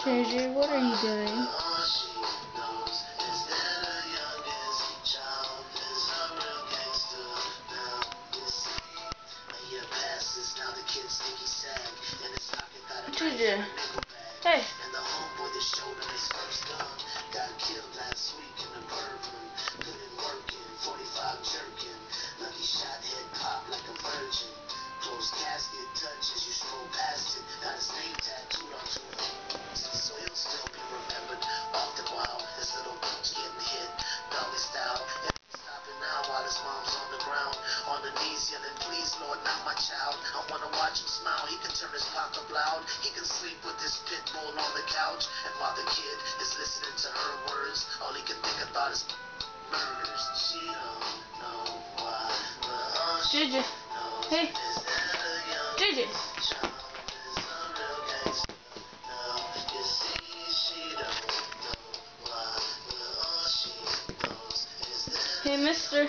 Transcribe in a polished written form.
JJ, what are you doing? JJ, hey. Closed casket touches you scroll past it. Got his name tattooed on two hands. So he'll still be remembered. Often while his little boots getting hit, doggy style. And he's stopping now while his mom's on the ground, on the knees yelling, "Please, Lord, not my child." I wanna watch him smile. He can turn his cock up loud. He can sleep with this pit bull on the couch. And while the kid is listening to her words, all he can think about is murders. She don't know why, but JJ, hey. JJ. Hey, mister.